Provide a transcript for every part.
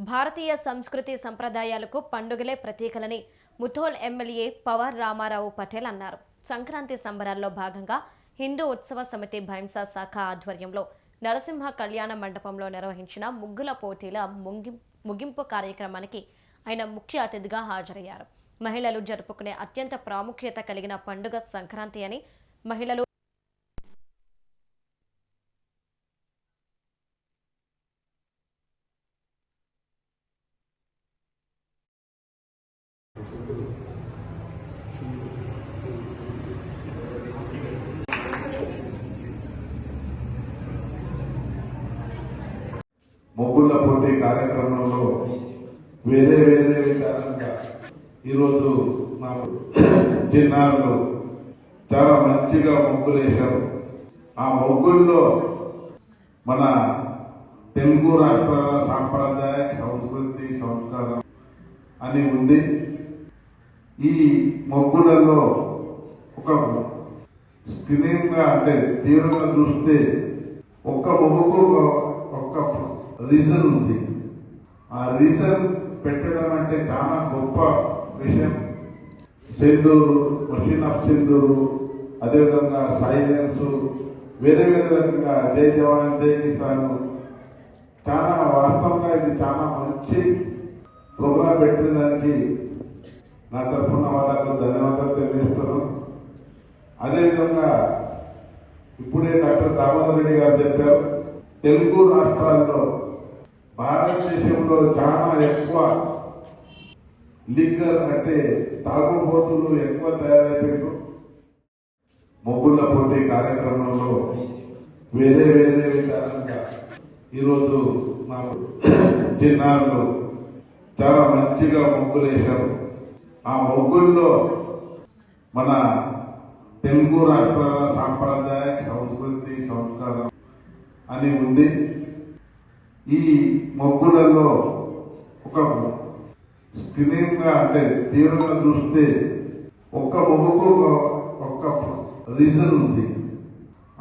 భారతీయ సంస్కృతి సంప్రదాయాలకు పండుగలే ప్రతీకలని Mudhol MLA power Ramarao Patel అన్నారు. సంక్రాంతి సంబరాల్లో భాగంగా హిందూ ఉత్సవ సమితి భైంసా శాఖ ఆధ్వర్యంలో నరసింహ కళ్యాణ మండపంలో నిర్వహించిన ముగ్గుల పోటీల ముగింపు కార్యక్రమానికి ఆయన ముఖ్య అతిథిగా హాజరయ్యారు. మహిళలు జరుపుకునే అత్యంత ప్రాముఖ్యత కలిగిన పండుగ సంక్రాంతి అని మహిళలు ముగ్గుల పోటీ కార్యక్రమంలో వేరే విధానంగా ఈరోజు మా చిన్నారులు చాలా మంచిగా ముగ్గులు వేశారు. ఆ ముగ్గుల్లో మన తెలుగు రాష్ట్రాల సాంప్రదాయ సంస్కృతి సంస్కారం అని ఉంది. ఈ ముగ్గులలో ఒక స్క్రీన్ గా అంటే తీవ్రంగా చూస్తే ఒక్క ముగ్గుకు ఒక రీజన్ ఉంది. ఆ రీజన్ పెట్టడం అంటే చాలా గొప్ప విషయం. సింధూరు, మషిన్ ఆఫ్ సింధూరు, అదేవిధంగా సైలెన్స్, వేరే రకంగా జై జవాన్ జై కిసాన్, చాలా వాస్తవంగా ఇది చాలా మంచి ప్రోగ్రాం పెట్టిన దానికి నా తరఫున వాళ్ళకు ధన్యవాదాలు తెలియజేస్తున్నాను. అదేవిధంగా ఇప్పుడే డాక్టర్ దామోదర్ రెడ్డి గారు చెప్పారు, తెలుగు రాష్ట్రాల్లో భారతదేశంలో చాలా ఎక్కువ లిక్కర్ అంటే తాగుబోతులు ఎక్కువ తయారైపోయారు. ముగ్గుల పోటీ కార్యక్రమంలో వేరే విధానంగా ఈరోజు మా చిన్నారులు చాలా మంచిగా ముగ్గులు వేశారు. ఆ ముగ్గుల్లో మన తెలుగు రాష్ట్రాల సాంప్రదాయ సంస్కృతి సంస్కారం అని ఉంది. ఈ ముగ్గులలో ఒక స్క్రీన్ గా అంటే తీవ్రంగా చూస్తే ఒక్క ముగ్గుకు ఒక రీజన్ ఉంది.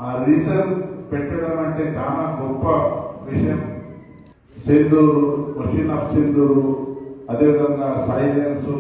ఆ రీజన్ పెట్టడం అంటే చాలా గొప్ప విషయం. సింధూరు, మషిన్ ఆఫ్ సింధూరు, అదేవిధంగా సైలెన్స్,